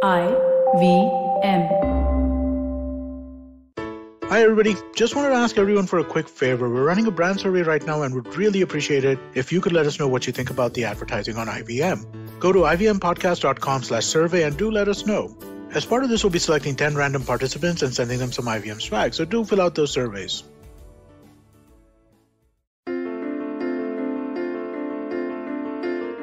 IVM. Hi everybody, just wanted to ask everyone for a quick favor. We're running a brand survey right now and would really appreciate it if you could let us know what you think about the advertising on IVM. Go to ivmpodcast.com/survey and do let us know. As part of this, we'll be selecting 10 random participants and sending them some IVM swag, so do fill out those surveys.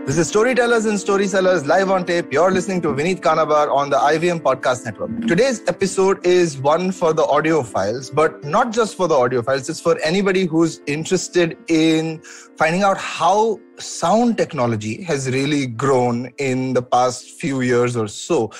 This is Storytellers and Storysellers live on tape. You're listening to Vineet Kanabar on the IVM Podcast Network. Today's episode is one for the audiophiles, but not just for the audiophiles. It's for anybody who's interested in finding out how sound technology has really grown in the past few years or so.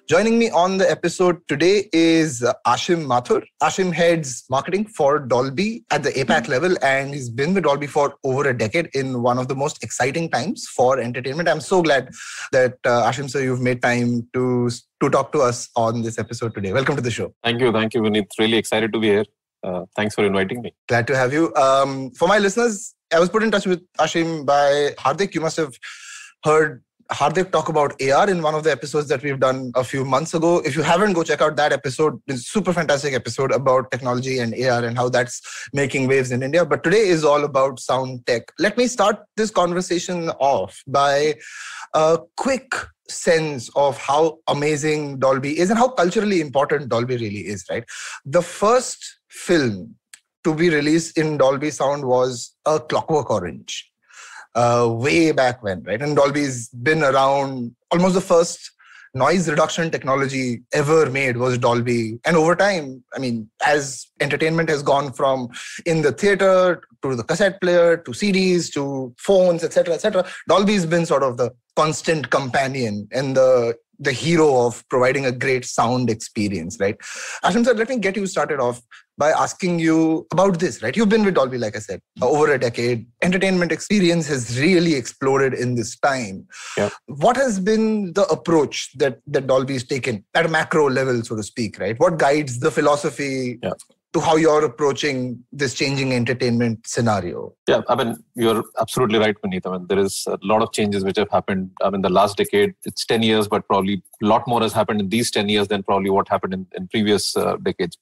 Joining me on the episode today is Ashim Mathur. Ashim heads marketing for Dolby at the APAC level, and he's been with Dolby for over a decade in one of the most exciting times for entertainment. I'm so glad that Ashim sir, you've made time to talk to us on this episode today. Welcome to the show. Thank you, Vineet. Really excited to be here. Thanks for inviting me. Glad to have you. For my listeners, I was put in touch with Ashim by Hardik. You must have heard Hardik talk about AR in one of the episodes that we've done a few months ago. If you haven't, go check out that episode. It's a super fantastic episode about technology and AR and how that's making waves in India. But today is all about sound tech. Let me start this conversation off by a quick sense of how amazing Dolby is and how culturally important Dolby really is, right? The first film to be released in Dolby sound was A Clockwork Orange, way back when, right? And Dolby's been around. Almost the first noise reduction technology ever made was Dolby. And over time, I mean, as entertainment has gone from in the theater to the cassette player to CDs to phones, etc., Dolby's been sort of the constant companion and the hero of providing a great sound experience, right? Ashim sir, let me get you started off by asking you about this, right? You've been with Dolby, like I said, over a decade. Entertainment experience has really exploded in this time. Yeah. What has been the approach that Dolby's taken at a macro level, so to speak, right? What guides the philosophy to how you're approaching this changing entertainment scenario? Yeah, I mean, you're absolutely right, Vineet. I mean, there is a lot of changes which have happened. I mean, the last decade, it's 10 years, but probably a lot more has happened in these 10 years than probably what happened in previous decades.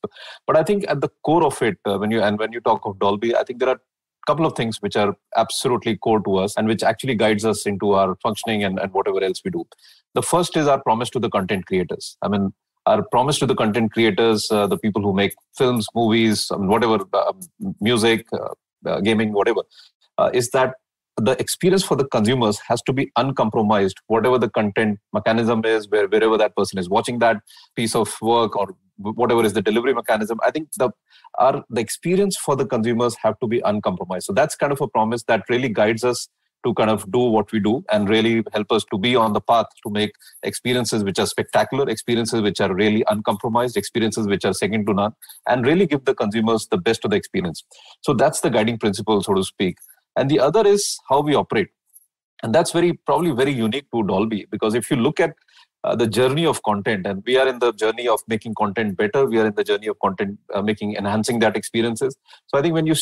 But I think at the core of it, when you talk of Dolby, I think there are a couple of things which are absolutely core to us and which actually guides us into our functioning and whatever else we do. The first is our promise to the content creators. I mean, our promise to the content creators, the people who make films, movies, whatever, music, gaming, whatever, is that the experience for the consumers has to be uncompromised, whatever the content mechanism is, wherever that person is watching that piece of work or whatever is the delivery mechanism. I think the experience for the consumers have to be uncompromised. So that's kind of a promise that really guides us to kind of do what we do and really help us to be on the path to make experiences which are spectacular, experiences which are really uncompromised, experiences which are second to none, and really give the consumers the best of the experience. So that's the guiding principle, so to speak. And the other is how we operate. And that's probably very unique to Dolby, because if you look at the journey of content, and we are in the journey of making content better, we are in the journey of content enhancing that experiences. So I think when you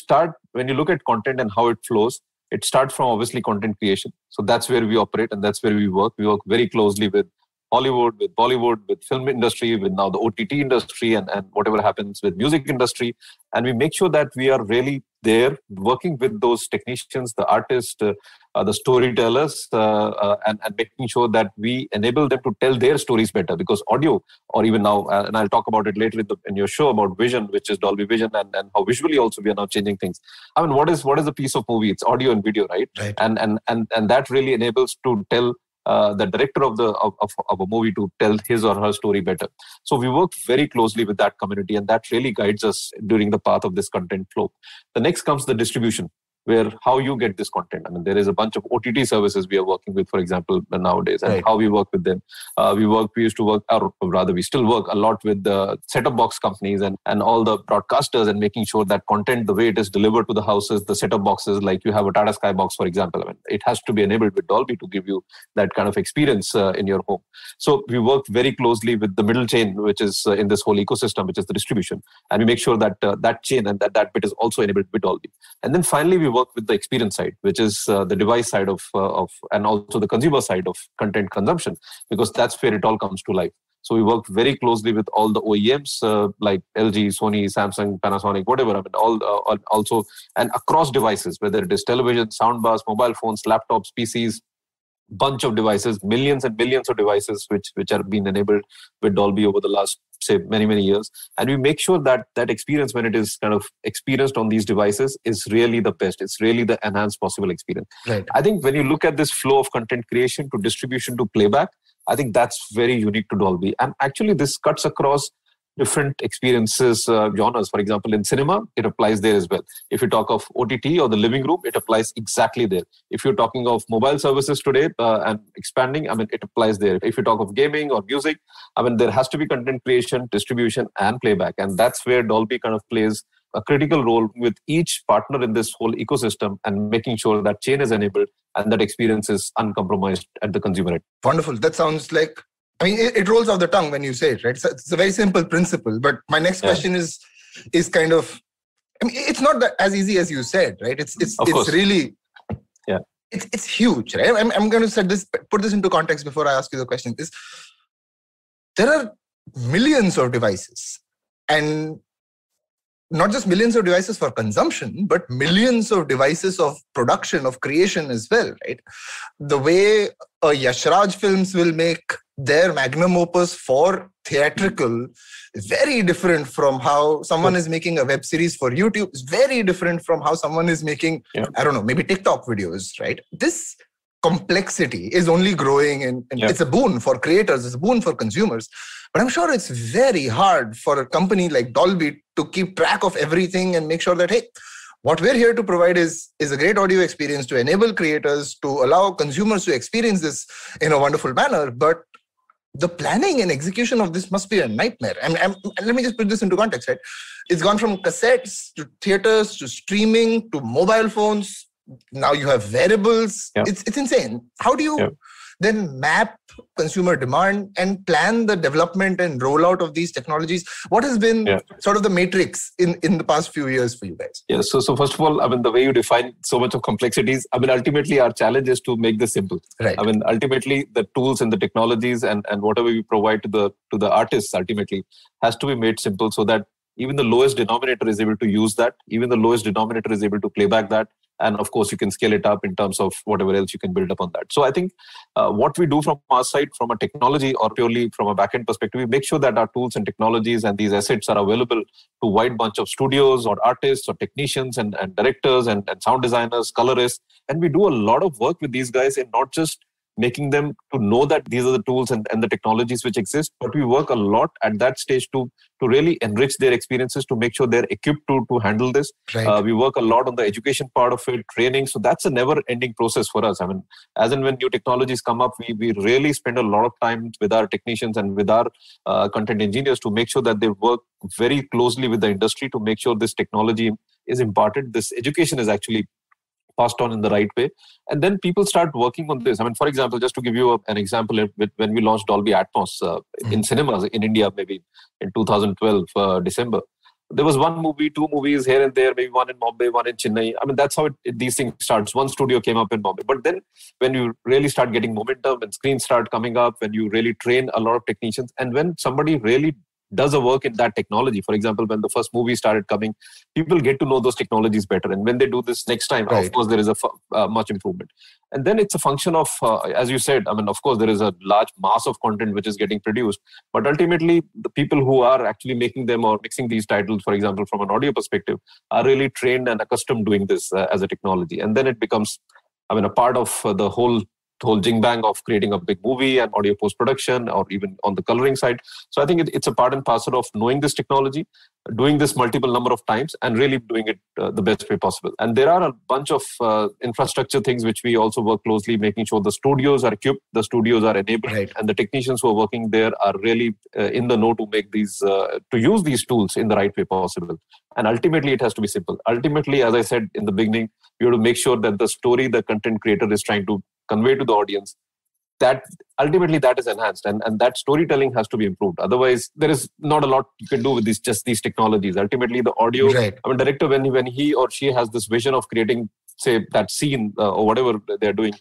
look at content and how it flows, it starts from obviously content creation. So that's where we operate and that's where we work. We work very closely with Hollywood, with Bollywood, with film industry, with now the OTT industry and whatever happens with music industry. And we make sure that we are really there working with those technicians, the artists, the storytellers, and making sure that we enable them to tell their stories better. Because audio, or even now, and I'll talk about it later in your show about Vision, which is Dolby Vision, and how visually also we are now changing things. I mean, what is a piece of movie? It's audio and video, right? And that really enables to tell the director of a movie to tell his or her story better. So we work very closely with that community, and that really guides us during the path of this content flow. The next comes the distribution, where how you get this content. I mean, there is a bunch of OTT services we are working with, for example, nowadays, and how we work with them. We used to work, or rather we still work a lot with the set-top box companies and all the broadcasters, and making sure that content, the way it is delivered to the houses, the set-top boxes, like you have a Tata Sky box, for example, I mean, it has to be enabled with Dolby to give you that kind of experience in your home. So we work very closely with the middle chain, which is in this whole ecosystem, which is the distribution. And we make sure that that chain and that bit is also enabled with Dolby. And then finally, we work with the experience side, which is the device side of and also the consumer side of content consumption, because that's where it all comes to life. So we work very closely with all the OEMs like LG, Sony, Samsung, Panasonic, whatever. I mean, also and across devices, whether it is television, soundbars, mobile phones, laptops, PCs, bunch of devices, millions and billions of devices which are being enabled with Dolby over the last, say, many years. And we make sure that that experience, when it is kind of experienced on these devices, is really the best. It's really the enhanced possible experience. Right. I think when you look at this flow of content creation to distribution to playback, I think that's very unique to Dolby. And actually this cuts across different experiences, genres. For example, in cinema, it applies there as well. If you talk of OTT or the living room, it applies exactly there. If you're talking of mobile services today and expanding, I mean, it applies there. If you talk of gaming or music, I mean, there has to be content creation, distribution, and playback. And that's where Dolby kind of plays a critical role with each partner in this whole ecosystem and making sure that chain is enabled and that experience is uncompromised at the consumer end. Wonderful. That sounds like, I mean, it rolls off the tongue when you say it, right? It's a very simple principle. But my next question is kind of, I mean, it's not that as easy as you said, right? It's really, it's huge, right? I'm going to put this into context before I ask you the question. There are millions of devices, and not just millions of devices for consumption, but millions of devices of production, of creation as well, right? The way Yash Raj Films will make their magnum opus for theatrical is very different from how someone is making a web series for YouTube. It's very different from how someone is making, I don't know, maybe TikTok videos, right? This complexity is only growing, and it's a boon for creators, it's a boon for consumers. But I'm sure it's very hard for a company like Dolby to keep track of everything and make sure that, hey, what we're here to provide is a great audio experience to enable creators, to allow consumers to experience this in a wonderful manner. But the planning and execution of this must be a nightmare. And let me just put this into context, right? It's gone from cassettes to theaters to streaming to mobile phones. Now you have wearables. It's insane. How do you then map consumer demand and plan the development and rollout of these technologies? What has been sort of the matrix in the past few years for you guys? Yeah, so first of all, I mean, the way you define so much of complexities, I mean, ultimately our challenge is to make this simple. Right. I mean, ultimately the tools and the technologies and whatever we provide to the artists ultimately has to be made simple so that even the lowest denominator is able to use that, even the lowest denominator is able to play back that. And of course, you can scale it up in terms of whatever else you can build up on that. So I think what we do from our side, from a technology or purely from a backend perspective, we make sure that our tools and technologies and these assets are available to a wide bunch of studios or artists or technicians and directors and sound designers, colorists. And we do a lot of work with these guys in not just making them to know that these are the tools and the technologies which exist, but we work a lot at that stage to really enrich their experiences, to make sure they're equipped to handle this. Right. We work a lot on the education part of it, training. So that's a never-ending process for us. I mean, as and when new technologies come up, we really spend a lot of time with our technicians and with our content engineers to make sure that they work very closely with the industry to make sure this technology is imparted. This education is actually passed on in the right way. And then people start working on this. I mean, for example, just to give you an example, when we launched Dolby Atmos in cinemas in India, maybe in 2012, December, there was one movie, two movies here and there, maybe one in Bombay, one in Chennai. I mean, that's how these things starts. One studio came up in Bombay. But then when you really start getting momentum and screens start coming up, when you really train a lot of technicians, and when somebody really does a work in that technology. For example, when the first movie started coming, people get to know those technologies better. And when they do this next time, of course, there is a much improvement. And then it's a function of, as you said, I mean, of course, there is a large mass of content which is getting produced. But ultimately, the people who are actually making them or mixing these titles, for example, from an audio perspective, are really trained and accustomed doing this as a technology. And then it becomes, I mean, a part of the whole jing-bang of creating a big movie and audio post-production or even on the coloring side. So I think it's a part and parcel of knowing this technology, doing this multiple number of times and really doing it the best way possible. And there are a bunch of infrastructure things which we also work closely, making sure the studios are equipped, the studios are enabled, and the technicians who are working there are really in the know to make these, to use these tools in the right way possible. And ultimately, it has to be simple. Ultimately, as I said in the beginning, you have to make sure that the story the content creator is trying to convey to the audience, that ultimately that is enhanced and that storytelling has to be improved. Otherwise, there is not a lot you can do with these technologies. Ultimately, the audio, I mean, director, when he or she has this vision of creating, say, that scene or whatever they're doing,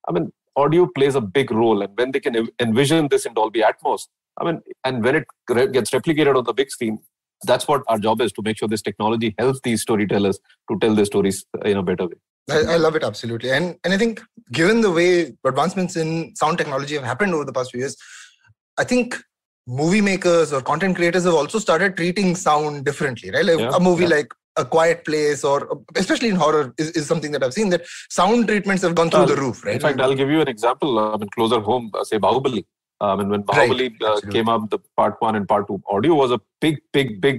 I mean, audio plays a big role. And when they can envision this in Dolby Atmos, and when it gets replicated on the big screen, that's what our job is, to make sure this technology helps these storytellers to tell their stories in a better way. I love it, absolutely. And I think given the way advancements in sound technology have happened over the past few years, I think movie makers or content creators have also started treating sound differently, right? Like a movie like A Quiet Place, or especially in horror, is something that I've seen, that sound treatments have gone through the roof, right? In fact, I'll give you an example. Closer home, say Bahubali. When Bahubali came up, the part 1 and part 2, audio was a big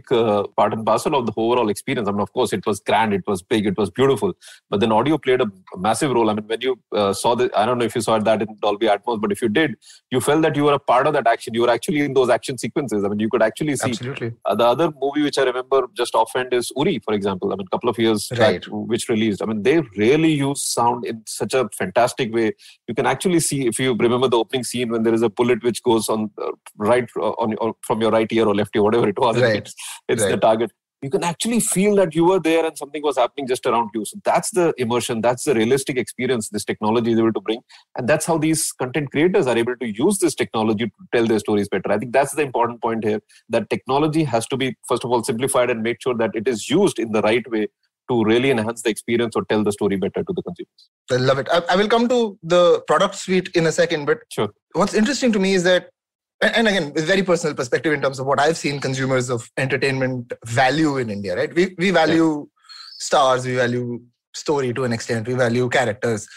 part and parcel of the overall experience. Of course, it was grand, it was big, it was beautiful. But then audio played a massive role. When you saw the, I don't know if you saw that in Dolby Atmos, but if you did, you felt that you were a part of that action. You were actually in those action sequences. You could actually see. Absolutely. The other movie which I remember just offhand is Uri, for example. A couple of years back, which released. they really use sound in such a fantastic way. You can actually see, if you remember the opening scene, when there is a bullet which goes on right from your right ear or left ear, whatever it was, it's the target. You can actually feel that you were there and something was happening just around you. So that's the immersion, that's the realistic experience this technology is able to bring. And that's how these content creators are able to use this technology to tell their stories better. I think that's the important point here, that technology has to be, first of all, simplified and make sure that it is used in the right way to really enhance the experience or tell the story better to the consumers. I love it. I will come to the product suite in a second, but what's interesting to me is that, and again, it's very personal perspective in terms of what I've seen consumers of entertainment value in India, right? We value stars, we value story to an extent, we value characters.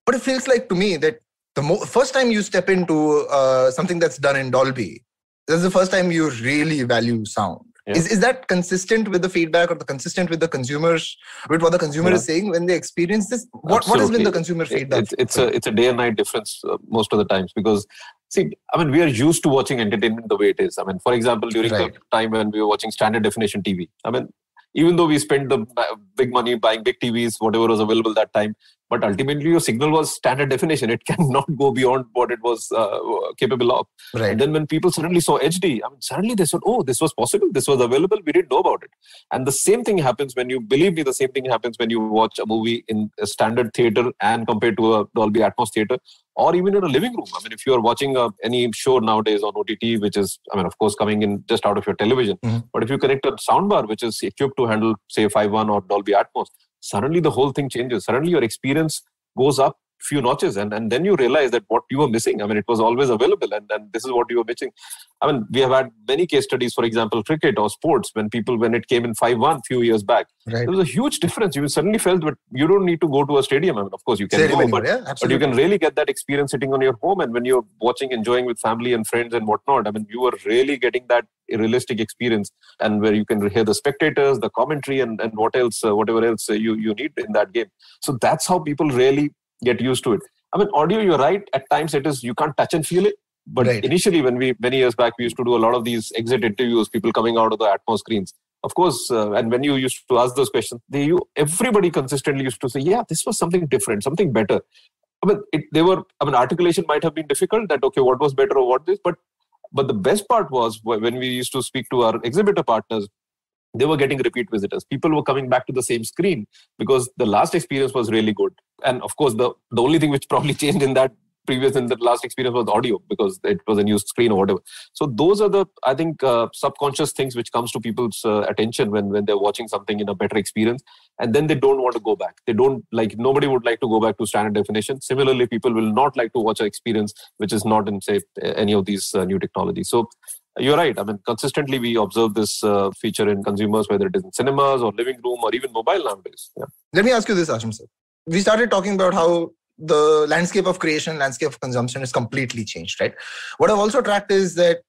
But it feels like to me that the first time you step into something that's done in Dolby, that's the first time you really value sound. Yeah. Is that consistent with the feedback, or consistent with the consumers, with what the consumer is saying when they experience this? What has been the consumer feedback? It's a day and night difference most of the times, because we are used to watching entertainment the way it is. For example, during the time when we were watching standard definition TV, even though we spent the big money buying big TVs, whatever was available that time, but ultimately your signal was standard definition. It cannot go beyond what it was capable of. And then when people suddenly saw HD, suddenly they said, oh, this was possible, this was available, we didn't know about it. And the same thing happens when you, believe me, the same thing happens when you watch a movie in a standard theater and compared to a Dolby Atmos theater, or even in a living room. If you are watching any show nowadays on OTT, which is, of course, coming in just out of your television, but if you connect a soundbar, which is equipped to handle, say, 5.1 or Dolby Atmos, suddenly the whole thing changes. Suddenly your experience goes up few notches, and then you realize that what you were missing, it was always available, and this is what you were missing. We have had many case studies, for example, cricket or sports, when it came in 5.1 few years back, there was a huge difference. You suddenly felt that you don't need to go to a stadium. Of course you can go, but you can really get that experience sitting on your home, and when you're watching, enjoying with family and friends and whatnot, you are really getting that realistic experience, and where you can hear the spectators, the commentary, and what else, whatever else you need in that game. So that's how people really get used to it. Audio, you're right. At times it is, you can't touch and feel it. But initially, many years back, we used to do a lot of these exit interviews, people coming out of the Atmos screens. Of course, and when you used to ask those questions, everybody consistently used to say, yeah, this was something different, something better. Articulation might have been difficult, that, okay, what was better or what this, but the best part was when we used to speak to our exhibitor partners, they were getting repeat visitors. People were coming back to the same screen because the last experience was really good. And of course, the only thing which probably changed in the last experience was audio, because it was a new screen or whatever. So those are the, I think, subconscious things which comes to people's attention when they're watching something in a better experience. And then they don't want to go back. Nobody would like to go back to standard definition. Similarly, people will not like to watch an experience which is not in, say, any of these new technologies. So you're right. Consistently we observe this feature in consumers, whether it is in cinemas or living room or even mobile nowadays. Yeah. Let me ask you this, Ashim sir. We started talking about how the landscape of creation, landscape of consumption is completely changed, right? What I've also tracked is that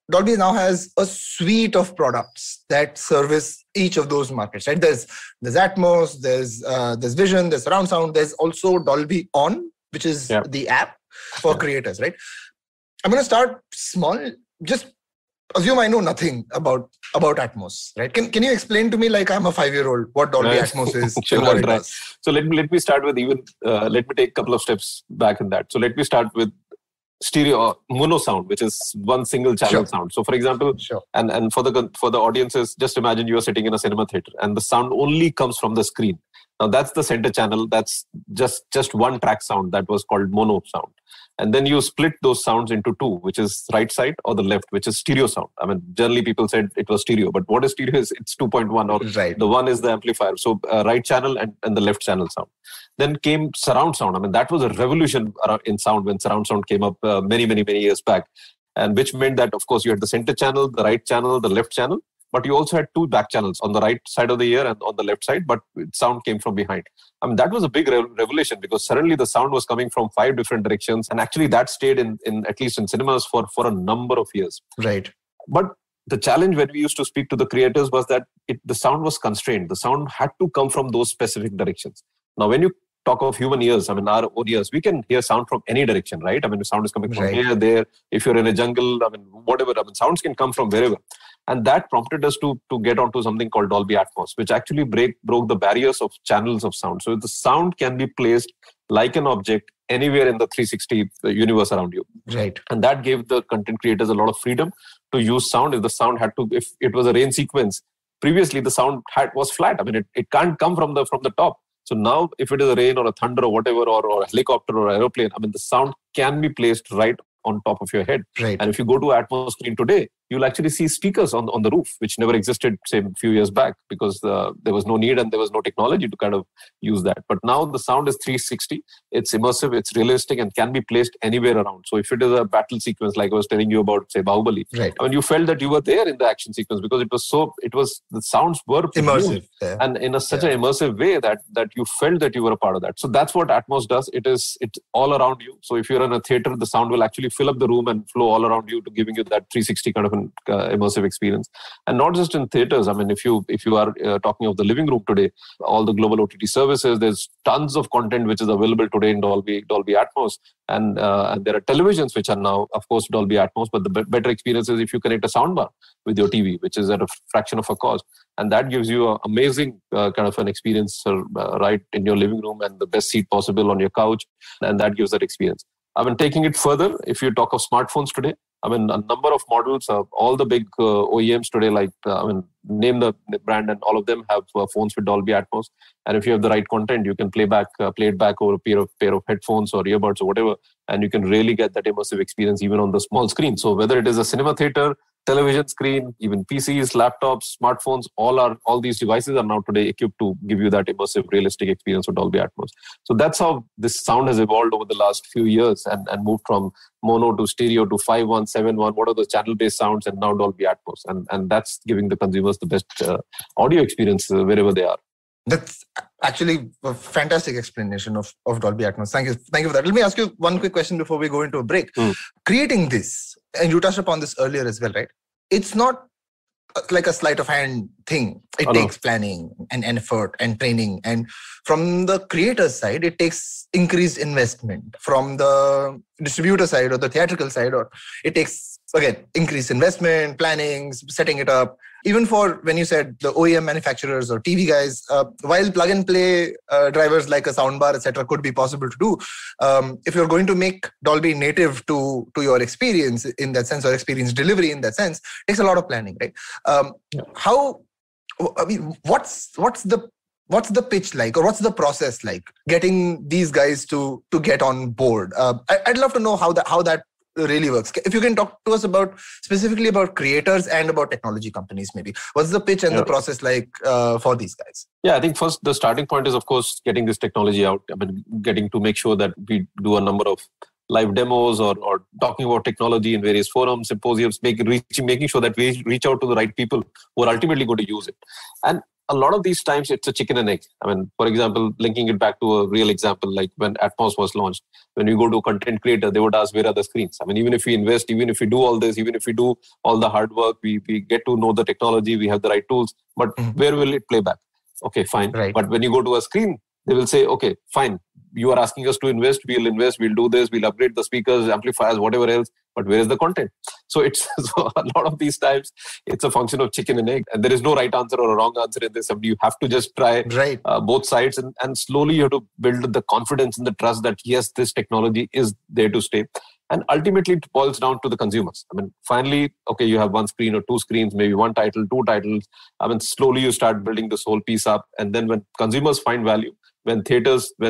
Dolby now has a suite of products that service each of those markets, right? There's Atmos, there's Vision, there's surround sound, there's also Dolby On, which is the app for creators, right? I'm going to start small. Just assume I know nothing about Atmos, right? Can you explain to me, like I'm a 5-year-old, what Dolby Atmos is? Sure, what it does? So let me start with let me take a couple of steps back in that. So let me start with stereo mono sound, which is one single channel sound. So for example, and for the audiences, just imagine you are sitting in a cinema theater and the sound only comes from the screen. Now that's the center channel. That's just one track sound that was called mono sound. And then you split those sounds into two, which is right side or the left, which is stereo sound. I mean, generally people said it was stereo, but what is stereo is it's 2.1 or right. The one is the amplifier. So right channel and the left channel sound. Then came surround sound. I mean, that was a revolution in sound when surround sound came up many years back. And which meant that, of course, you had the center channel, the right channel, the left channel. But you also had two back channels on the right side of the ear and on the left side, but sound came from behind. I mean, that was a big revelation because suddenly the sound was coming from 5 different directions. And actually that stayed in at least in cinemas for a number of years. Right. But the challenge when we used to speak to the creators was that the sound was constrained. The sound had to come from those specific directions. Now, when you talk of human ears, I mean, our own ears, we can hear sound from any direction, right? I mean, the sound is coming from here, there. If you're in a jungle, I mean, whatever. I mean, sounds can come from wherever. And that prompted us to get onto something called Dolby Atmos, which actually broke the barriers of channels of sound. So the sound can be placed like an object anywhere in the 360 universe around you. Right. And that gave the content creators a lot of freedom to use sound. If the sound if it was a rain sequence, previously the sound was flat. I mean, it can't come from the top. So now if it is a rain or a thunder or whatever, or a helicopter or an aeroplane, I mean, the sound can be placed right on top of your head. Right. And if you go to Atmos screen today, you'll actually see speakers on the roof, which never existed, say, a few years back, because there was no need and there was no technology to kind of use that. But now the sound is 360. It's immersive, it's realistic, and can be placed anywhere around. So if it is a battle sequence, like I was telling you about, say, Bahubali, right. I mean, you felt that you were there in the action sequence because the sounds were immersive, and in such an immersive way that you felt that you were a part of that. So that's what Atmos does. It's all around you. So if you're in a theater, the sound will actually fill up the room and flow all around you, to giving you that 360 kind of an immersive experience. And not just in theaters. I mean, if you are talking of the living room today, all the global OTT services, there's tons of content which is available today in Dolby Atmos, and there are televisions which are now, of course, Dolby Atmos. But the better experience is if you connect a soundbar with your TV, which is at a fraction of a cost, and that gives you an amazing kind of an experience right in your living room, and the best seat possible on your couch, and that gives that experience. I mean, taking it further, if you talk of smartphones today, I mean, a number of models, all the big OEMs today, like, name the brand, and all of them have phones with Dolby Atmos. And if you have the right content, you can play it back over a pair of headphones or earbuds or whatever, and you can really get that immersive experience even on the small screen. So whether it is a cinema theater, television screen, even PCs, laptops, smartphones, all these devices are now today equipped to give you that immersive, realistic experience with Dolby Atmos. So that's how this sound has evolved over the last few years and moved from mono to stereo to 5.1, 7.1, what are the channel-based sounds, and now Dolby Atmos. And that's giving the consumers the best audio experience wherever they are. That's actually a fantastic explanation of Dolby Atmos. Thank you for that. Let me ask you one quick question before we go into a break. Creating this, and you touched upon this earlier as well, right? It's not like a sleight of hand thing. It takes planning and effort and training. And from the creator's side, it takes increased investment. From the distributor side or the theatrical side, or it takes, again, increased investment, planning, setting it up. Even for, when you said the OEM manufacturers or TV guys, while plug and play drivers like a soundbar, etc., could be possible to do, if you're going to make Dolby native to your experience in that sense, or experience delivery in that sense, it takes a lot of planning, right? What's the pitch like, or what's the process like, getting these guys to get on board? I'd love to know how that really works. If you can talk to us specifically about creators and about technology companies, maybe. What's the pitch and the process like for these guys? Yeah, I think first the starting point is, of course, getting this technology out. I mean, getting to make sure that we do a number of live demos or talking about technology in various forums, symposiums, making sure that we reach out to the right people who are ultimately going to use it. And a lot of these times, it's a chicken and egg. I mean, for example, linking it back to a real example, like when Atmos was launched, when you go to a content creator, they would ask, where are the screens? I mean, even if we invest, even if we do all this, even if we do all the hard work, we get to know the technology, we have the right tools, but where will it play back? Okay, fine. Right. But when you go to a screen, they will say, okay, fine. You are asking us to invest, we'll do this, we'll upgrade the speakers, amplifiers, whatever else, but where is the content? So a lot of these times, it's a function of chicken and egg, and there is no right answer or a wrong answer in this. I mean, you have to just try both sides, and slowly you have to build the confidence and the trust that yes, this technology is there to stay. And ultimately, it boils down to the consumers. I mean, finally, okay, you have one screen or two screens, maybe one title, two titles. I mean, slowly you start building this whole piece up. And then when consumers find value, when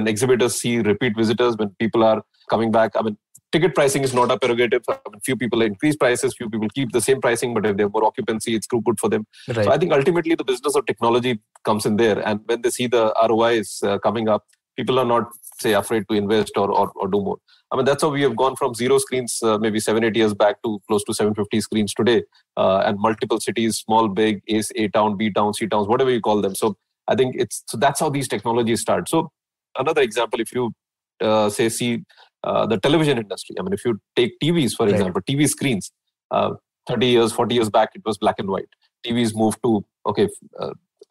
exhibitors see repeat visitors, when people are coming back, I mean, ticket pricing is not a prerogative. I mean, few people increase prices, few people keep the same pricing, but if they have more occupancy, it's good for them. Right. So I think ultimately the business of technology comes in there. And when they see the ROIs coming up, people are not, say, afraid to invest or do more. I mean, that's how we have gone from 0 screens maybe 7-8 years back to close to 750 screens today, and multiple cities, small, big, A town, B town, C towns, whatever you call them. So I think that's how these technologies start. So another example, if you see the television industry. I mean, if you take TVs, for example, TV screens, 30 years, 40 years back, it was black and white. TVs moved to,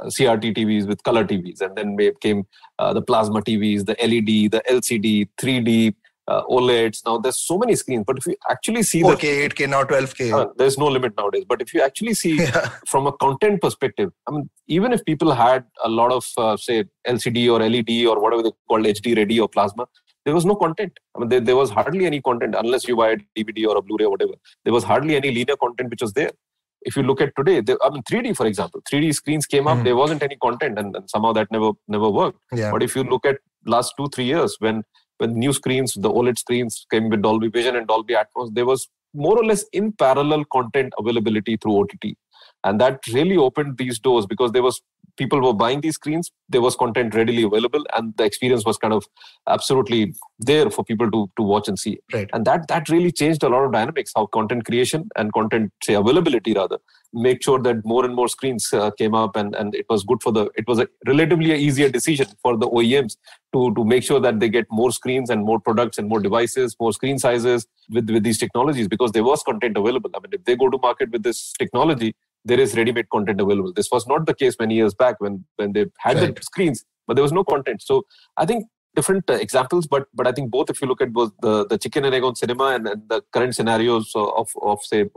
CRT TVs with color TVs. And then came the plasma TVs, the LED, the LCD, 3D, OLEDs. Now there's so many screens, but if you actually see 4K, 8K, now 12K. There's no limit nowadays. But if you actually see from a content perspective, I mean, even if people had a lot of, say, LCD or LED or whatever they called HD ready or plasma, there was no content. I mean, there was hardly any content unless you buy a DVD or a Blu-ray or whatever. There was hardly any linear content which was there. If you look at today, 3D, for example, 3D screens came up, there wasn't any content, and somehow that never worked. Yeah. But if you look at last 2-3 years, when new screens, the OLED screens came with Dolby Vision and Dolby Atmos, there was more or less in parallel content availability through OTT. And that really opened these doors because people were buying these screens, there was content readily available, and the experience was kind of absolutely there for people to watch and see. Right. And that really changed a lot of dynamics, how content creation and content, say, availability rather, make sure that more and more screens came up, and it was good it was a relatively easier decision for the OEMs to make sure that they get more screens and more products and more devices, more screen sizes with these technologies, because there was content available. I mean, if they go to market with this technology, there is ready-made content available. This was not the case many years back when they had the screens, but there was no content. So I think different examples, but I think both, if you look at both the chicken and egg on cinema and the current scenarios of say,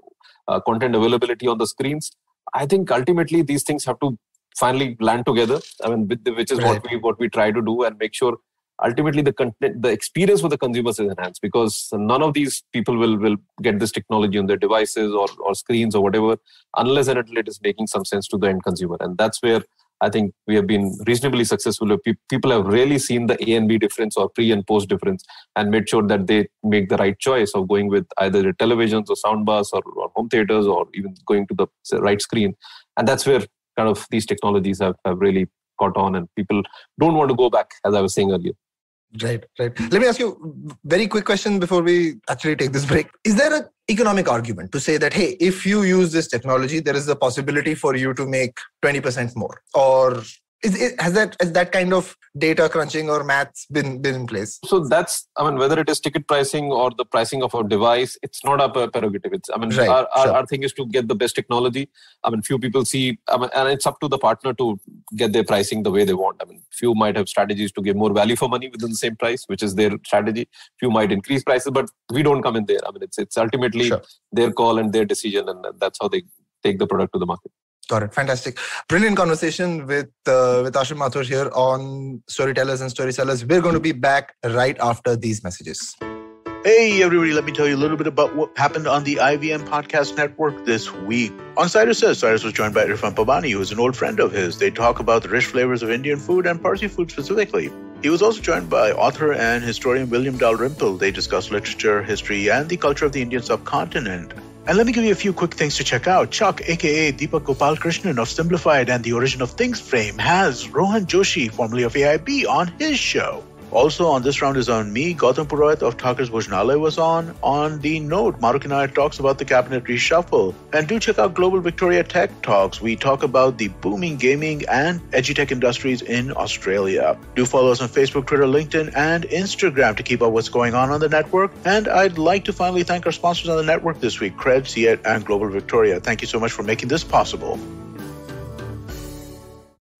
content availability on the screens, I think ultimately these things have to finally land together. I mean, which is what we try to do, and make sure ultimately the experience for the consumers is enhanced, because none of these people will get this technology on their devices or screens or whatever unless and until it is making some sense to the end consumer. And that's where I think we have been reasonably successful. People have really seen the A and B difference or pre and post difference and made sure that they make the right choice of going with either the televisions or soundbars or home theaters, or even going to the right screen. And that's where kind of these technologies have really caught on, and people don't want to go back, as I was saying earlier. Right. Let me ask you a very quick question before we actually take this break. Is there an economic argument to say that, hey, if you use this technology, there is a possibility for you to make 20% more? Or has that kind of data crunching or maths been in place? So that's, I mean, whether it is ticket pricing or the pricing of a device, it's not a prerogative. It's, I mean, our thing is to get the best technology. I mean, few people see, I mean, and it's up to the partner to get their pricing the way they want. I mean, few might have strategies to give more value for money within the same price, which is their strategy. Few might increase prices, but we don't come in there. I mean, it's ultimately their call and their decision, and that's how they take the product to the market. Got it. Fantastic. Brilliant conversation with Ashim Mathur here on Storytellers and Storysellers. We're going to be back right after these messages. Hey, everybody, let me tell you a little bit about what happened on the IVM Podcast Network this week. On Cyrus Says, Cyrus was joined by Irfan Pabani, who is an old friend of his. They talk about the rich flavors of Indian food and Parsi food specifically. He was also joined by author and historian William Dalrymple. They discussed literature, history, and the culture of the Indian subcontinent. And let me give you a few quick things to check out. Chuck, aka Deepak Gopal Krishnan of Simplified and the Origin of Things frame, has Rohan Joshi, formerly of AIB, on his show. Also on This Round is on me, Gautam Purohit of Thakur's Bhojnalaya was on the note. Maruk Inayat talks about the cabinet reshuffle. And do check out Global Victoria Tech Talks. We talk about the booming gaming and edutech industries in Australia. Do follow us on Facebook, Twitter, LinkedIn, and Instagram to keep up what's going on the network. And I'd like to finally thank our sponsors on the network this week, Cred, Ciet, and Global Victoria. Thank you so much for making this possible.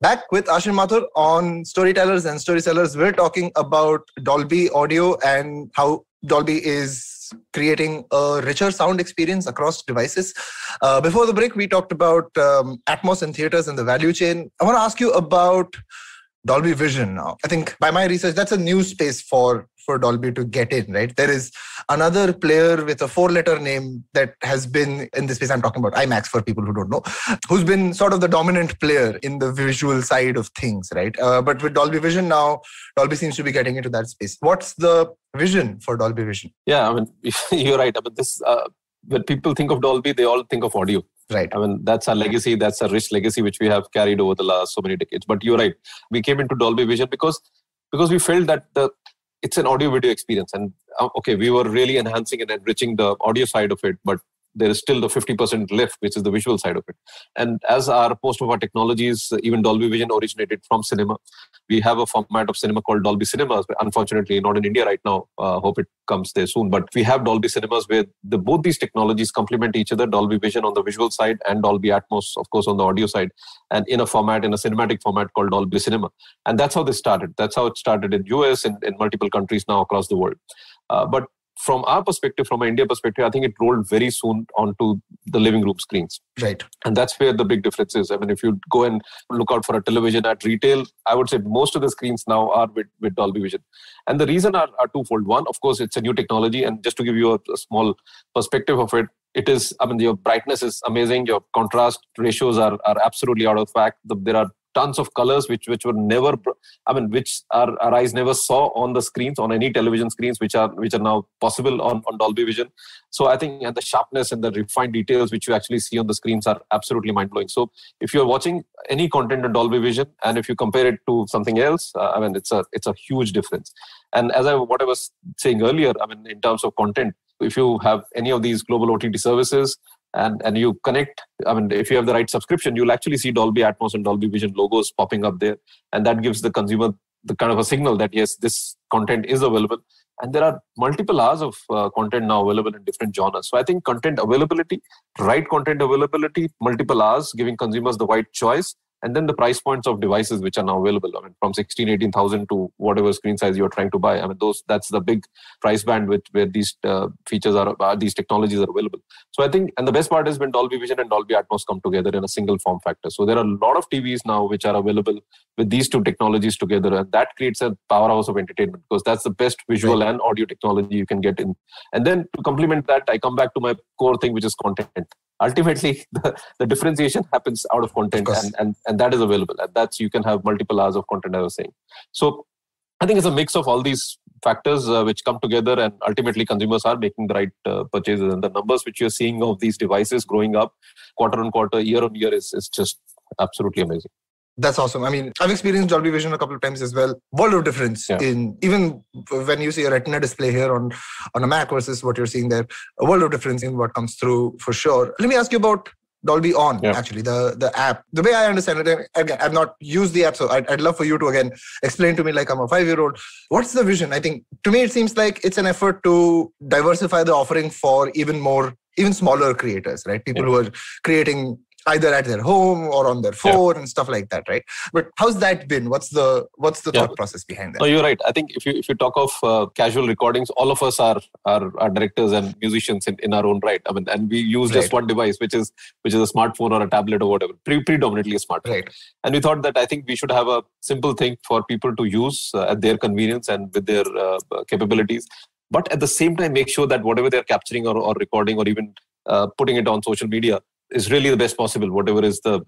Back with Ashim Mathur on Storytellers and Storysellers. We're talking about Dolby Audio and how Dolby is creating a richer sound experience across devices. Before the break, we talked about Atmos and theaters and the value chain. I want to ask you about Dolby Vision now. I think by my research, that's a new space for Dolby to get in, right? There is another player with a 4-letter name that has been in this space. I'm talking about IMAX for people who don't know, who's been sort of the dominant player in the visual side of things, right? But with Dolby Vision now, Dolby seems to be getting into that space. What's the vision for Dolby Vision? Yeah, I mean, you're right. But this, when people think of Dolby, they all think of audio. Right. I mean, that's a legacy. That's a rich legacy which we have carried over the last so many decades. But you're right. We came into Dolby Vision because we felt that it's an audio video experience. And okay, we were really enhancing and enriching the audio side of it, but there is still the 50% left, which is the visual side of it. And as most of our technologies, even Dolby Vision originated from cinema. We have a format of cinema called Dolby Cinemas, unfortunately not in India right now. Hope it comes there soon. But we have Dolby Cinemas where both these technologies complement each other, Dolby Vision on the visual side and Dolby Atmos, of course, on the audio side, and in a cinematic format called Dolby Cinema. And that's how this started. That's how it started in US and in multiple countries now across the world. But from our perspective, from an India perspective, I think it rolled very soon onto the living room screens. Right. And that's where the big difference is. I mean, if you go and look out for a television at retail, I would say most of the screens now are with Dolby Vision. And the reason are twofold. One, of course, it's a new technology. And just to give you a small perspective of it, your brightness is amazing. Your contrast ratios are absolutely out of whack. There are tons of colors which were never, which our eyes never saw on the screens, on any television screens, which are now possible on Dolby Vision. So I think the sharpness and the refined details which you actually see on the screens are absolutely mind-blowing. So if you're watching any content on Dolby Vision and if you compare it to something else, it's a huge difference. And what I was saying earlier, in terms of content, if you have any of these global OTT services, and you connect, if you have the right subscription, you'll actually see Dolby Atmos and Dolby Vision logos popping up there. And that gives the consumer the kind of a signal that, yes, this content is available. And there are multiple hours of content now available in different genres. So I think content availability, multiple hours, giving consumers the right choice, and then the price points of devices which are now available. From 16,000, 18,000 to whatever screen size you're trying to buy. That's the big price band where these features these technologies are available. So I think, and the best part is when Dolby Vision and Dolby Atmos come together in a single form factor. So there are a lot of TVs now which are available with these two technologies together, and that creates a powerhouse of entertainment because that's the best visual and audio technology you can get in. And then to complement that, I come back to my core thing, which is content. Ultimately, the differentiation happens out of content, and that is available. And that's, you can have multiple hours of content, as I was saying. So I think it's a mix of all these factors which come together, and ultimately consumers are making the right purchases. And the numbers which you're seeing of these devices growing up quarter on quarter, year on year is just absolutely amazing. That's awesome. I've experienced Dolby Vision a couple of times as well. World of difference in, even when you see a Retina display here on a Mac versus what you're seeing there, a world of difference in what comes through for sure. Let me ask you about Dolby On, actually, the app. The way I understand it, again, I've not used the app, so I'd love for you to, again, explain to me like I'm a 5-year-old. What's the vision? I think, to me, it seems like it's an effort to diversify the offering for even smaller creators, right? People who are creating either at their home or on their phone and stuff like that, right? But how's that been? What's the thought process behind that? No, you're right. I think if you talk of casual recordings, all of us are directors and musicians in our own right. And we use just one device, which is a smartphone or a tablet or whatever, predominantly a smartphone. Right. And we thought that I think we should have a simple thing for people to use at their convenience and with their capabilities. But at the same time, make sure that whatever they're capturing or recording or even putting it on social media is really the best possible, whatever is the,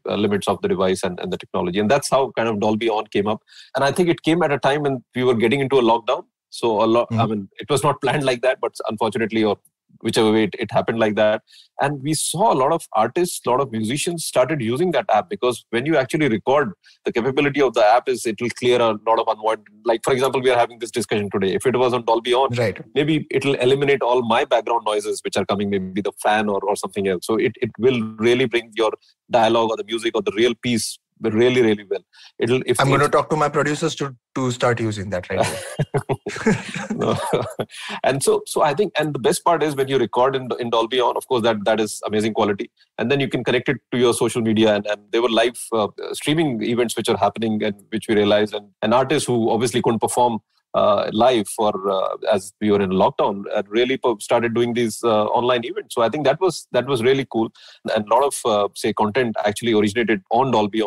limits of the device and the technology. And that's how kind of Dolby On came up. And I think it came at a time when we were getting into a lockdown. So it was not planned like that, but unfortunately, or whichever way it happened like that. And we saw a lot of artists, a lot of musicians started using that app, because when you actually record, the capability of the app is it will clear a lot of unwanted, like for example, we are having this discussion today. If it was on Dolby On, maybe it will eliminate all my background noises which are coming, maybe the fan or something else. So it will really bring your dialogue or the music or the real piece really, really well. I'm going to talk to my producers to start using that right now. And so I think, and the best part is when you record in Dolby On, of course, that is amazing quality. And then you can connect it to your social media. And there were live streaming events which are happening, and which we realized, and artists who obviously couldn't perform live for as we were in lockdown, and really started doing these online events. So I think that was really cool, and a lot of say content actually originated on Dolby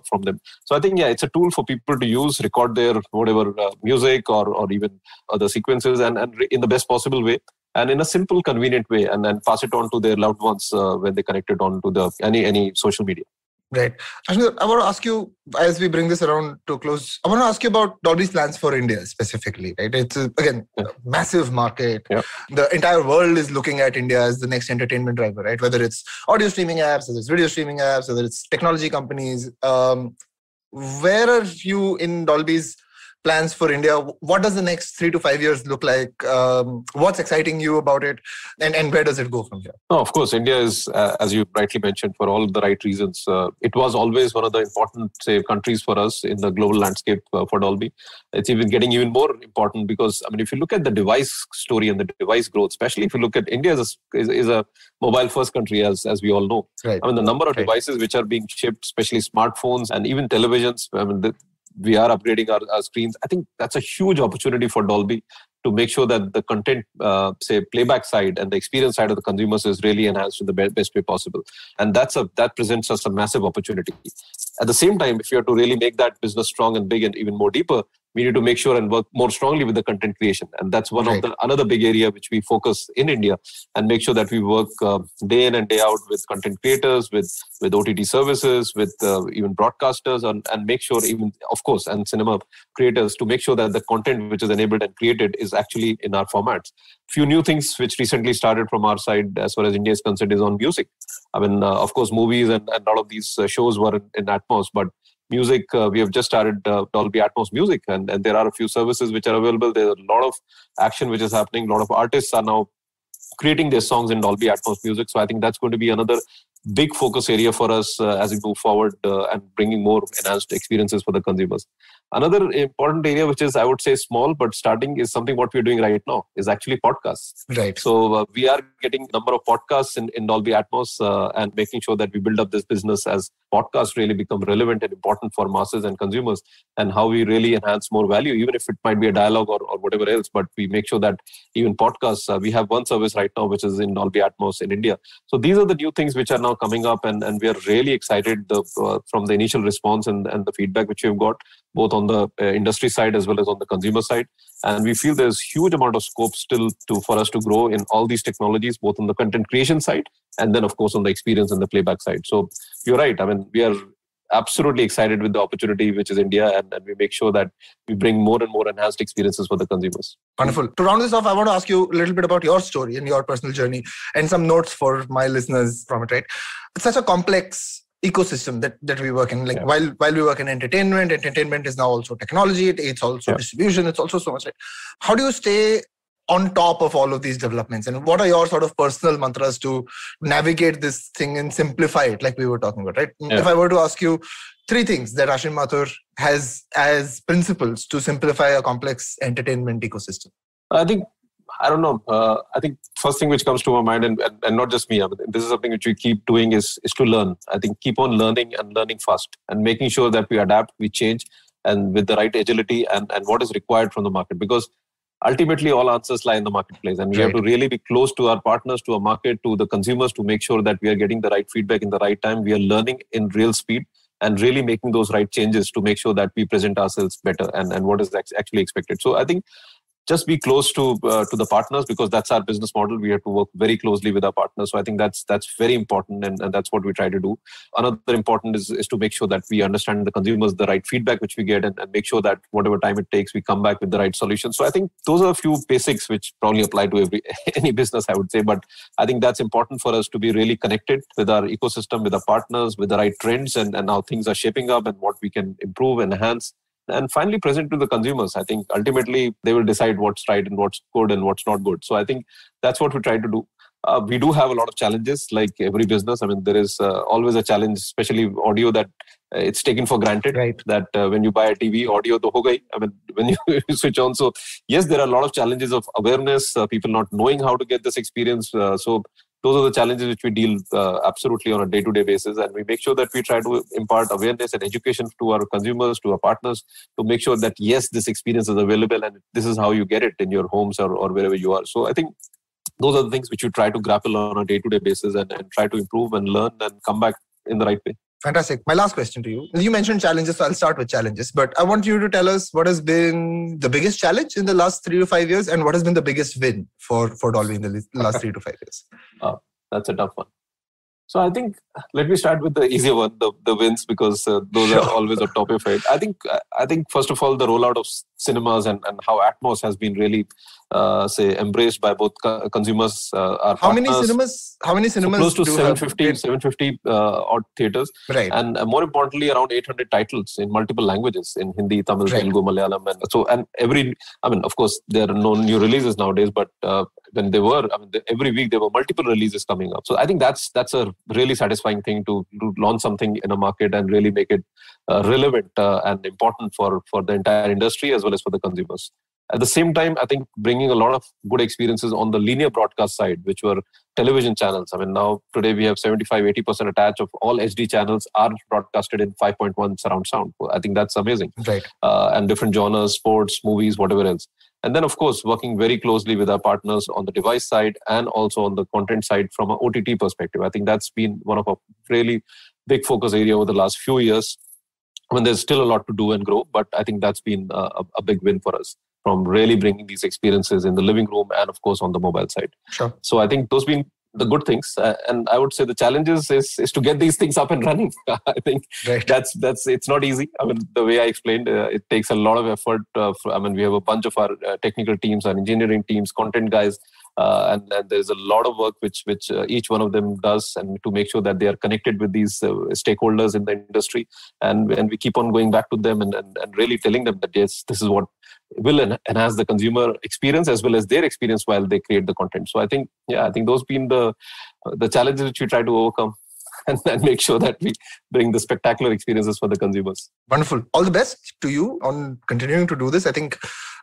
from them. So I think it's a tool for people to use, record their whatever music or even other sequences, and in the best possible way, and in a simple, convenient way, and then pass it on to their loved ones when they connect it on to the any social media. Right. Ashwin, I want to ask you, as we bring this around to a close, I want to ask you about Dolby's plans for India specifically. Right? It's, again, a massive market. Yeah. The entire world is looking at India as the next entertainment driver, right? Whether it's audio streaming apps, whether it's video streaming apps, whether it's technology companies. Where are you in Dolby's plans for India? What does the next 3 to 5 years look like? What's exciting you about it? And where does it go from here? Oh, of course, India is, as you rightly mentioned, for all the right reasons. It was always one of the important, say, countries for us in the global landscape for Dolby. It's even getting even more important because, I mean, if you look at the device story and the device growth, especially if you look at India is a mobile-first country, as we all know. Right. I mean, the number of devices which are being shipped, especially smartphones and even televisions, I mean, we are upgrading our screens. I think that's a huge opportunity for Dolby to make sure that the content, say, playback side and the experience side of the consumers is really enhanced in the best way possible. And that presents us a massive opportunity. At the same time, if you have to really make that business strong and big and even more deeper, we need to make sure and work more strongly with the content creation. And that's one of another big area which we focus in India, and make sure that we work day in and day out with content creators, with OTT services, with even broadcasters, and make sure even, of course, and cinema creators to make sure that the content which is enabled and created is actually in our formats. Few new things which recently started from our side as far as India is concerned is on music. I mean, of course, movies and a lot of these shows were in Atmos, but music, we have just started Dolby Atmos Music, and there are a few services which are available. There's a lot of action which is happening. A lot of artists are now creating their songs in Dolby Atmos Music. So I think that's going to be another big focus area for us as we move forward and bringing more enhanced experiences for the consumers. Another important area, which is, I would say, small but starting, is something what we're doing right now is actually podcasts. Right. So we are getting a number of podcasts in Dolby Atmos and making sure that we build up this business as podcasts really become relevant and important for masses and consumers, and how we really enhance more value, even if it might be a dialogue or whatever else. But we make sure that even podcasts, we have one service right now which is in Dolby Atmos in India. So these are the new things which are now coming up, and we are really excited from the initial response and the feedback which we've got, both on the industry side as well as on the consumer side. And we feel there's huge amount of scope still for us to grow in all these technologies, both on the content creation side and then, of course, on the experience and the playback side. So you're right. I mean, we are absolutely excited with the opportunity which is India, and we make sure that we bring more and more enhanced experiences for the consumers. Wonderful. To round this off, I want to ask you a little bit about your story and your personal journey and some notes for my listeners from it, right? It's such a complex ecosystem that we work in. Like while we work in entertainment is now also technology, it's also distribution, it's also so much. Right? How do you stay on top of all of these developments, and what are your sort of personal mantras to navigate this thing and simplify it, like we were talking about, right? If I were to ask you 3 things that Ashwin Mathur has as principles to simplify a complex entertainment ecosystem. I don't know. I think first thing which comes to my mind, and not just me, I mean, this is something which we keep doing is to learn. I think keep on learning and learning fast, and making sure that we adapt, we change, and with the right agility and what is required from the market. Because ultimately all answers lie in the marketplace, and we have to really be close to our partners, to our market, to the consumers, to make sure that we are getting the right feedback in the right time. We are learning in real speed and really making those right changes to make sure that we present ourselves better and what is actually expected. So I think just be close to the partners, because that's our business model. We have to work very closely with our partners. So I think that's very important, and that's what we try to do. Another important is to make sure that we understand the consumers, the right feedback which we get, and make sure that whatever time it takes, we come back with the right solution. So I think those are a few basics which probably apply to any business, I would say. But I think that's important for us to be really connected with our ecosystem, with our partners, with the right trends and how things are shaping up and what we can improve, enhance, and finally present to the consumers. I think ultimately they will decide what's right and what's good and what's not good. So I think that's what we try to do. We do have a lot of challenges, like every business. I mean, there is always a challenge, especially audio, that it's taken for granted, that when you buy a TV, audio to ho gayi. I mean, when you switch on. So yes, there are a lot of challenges of awareness, people not knowing how to get this experience. So those are the challenges which we deal absolutely on a day-to-day basis. And we make sure that we try to impart awareness and education to our consumers, to our partners, to make sure that, yes, this experience is available and this is how you get it in your homes or wherever you are. So I think those are the things which you try to grapple on a day-to-day basis and try to improve and learn and come back in the right way. Fantastic. My last question to you. You mentioned challenges, so I'll start with challenges. But I want you to tell us what has been the biggest challenge in the last 3 to 5 years and what has been the biggest win for Dolby in the last 3 to 5 years. That's a tough one. So I think, let me start with the easier one, the wins, because those are always on top of it. I think first of all, the rollout of cinemas and how Atmos has been really, embraced by both consumers. How many cinemas? So close to 750 odd theaters. Right. And more importantly, around 800 titles in multiple languages, in Hindi, Tamil, Telugu, Malayalam. Of course, there are no new releases nowadays, but when they were, every week there were multiple releases coming up. So I think that's a really satisfying thing to launch something in a market and really make it relevant and important for the entire industry as well as for the consumers. At the same time, I think bringing a lot of good experiences on the linear broadcast side, which were television channels. Now today we have 75-80% attach of all HD channels are broadcasted in 5.1 surround sound. I think that's amazing. Right. And different genres, sports, movies, whatever else. And then, of course, working very closely with our partners on the device side and also on the content side from an OTT perspective. I think that's been one of a really big focus area over the last few years. There's still a lot to do and grow, but I think that's been a big win for us, from really bringing these experiences in the living room and, of course, on the mobile side. Sure. So I think those been the good things. And I would say the challenges is to get these things up and running. I think that's it's not easy. The way I explained, it takes a lot of effort. We have a bunch of our technical teams, our engineering teams, content guys, and there's a lot of work which each one of them does, and to make sure that they are connected with these stakeholders in the industry, and we keep on going back to them and really telling them that yes, this is what will enhance the consumer experience as well as their experience while they create the content. So I think those been the challenges which we try to overcome and make sure that we bring the spectacular experiences for the consumers. Wonderful. All the best to you on continuing to do this. I think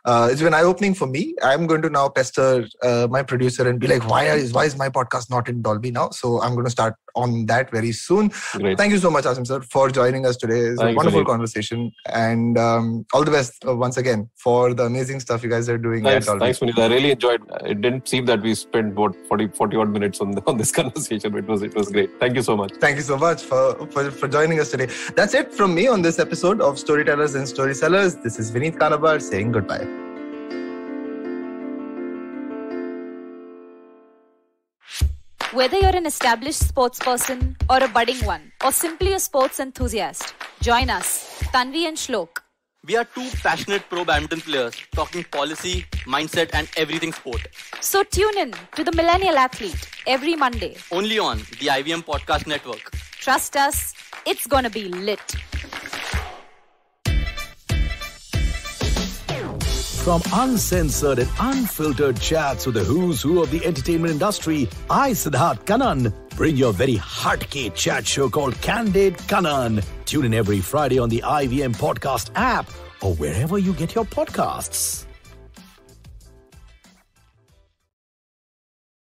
it's been eye-opening for me. I'm going to now pester my producer and be like, why is my podcast not in Dolby now? So I'm going to start on that very soon. Great. Thank you so much, Asim sir, for joining us today. It's a wonderful conversation. And all the best once again for the amazing stuff you guys are doing at Dolby. Thanks, Puneet. I really enjoyed it. It didn't seem that we spent about 40 odd minutes on this conversation. It was great. Thank you so much. Thank you so much for joining us today. That's it from me on this episode of Storytellers and Storysellers. This is Vineet Kanabar saying goodbye. Whether you're an established sports person or a budding one, or simply a sports enthusiast, join us, Tanvi and Shlok. We are two passionate pro badminton players talking policy, mindset and everything sport. So tune in to The Millennial Athlete every Monday. Only on the IVM Podcast Network. Trust us, it's gonna be lit. From uncensored and unfiltered chats with the who's who of the entertainment industry, I, Siddharth Kannan, bring your very heartcake chat show called Candid Kannan. Tune in every Friday on the IVM Podcast app or wherever you get your podcasts.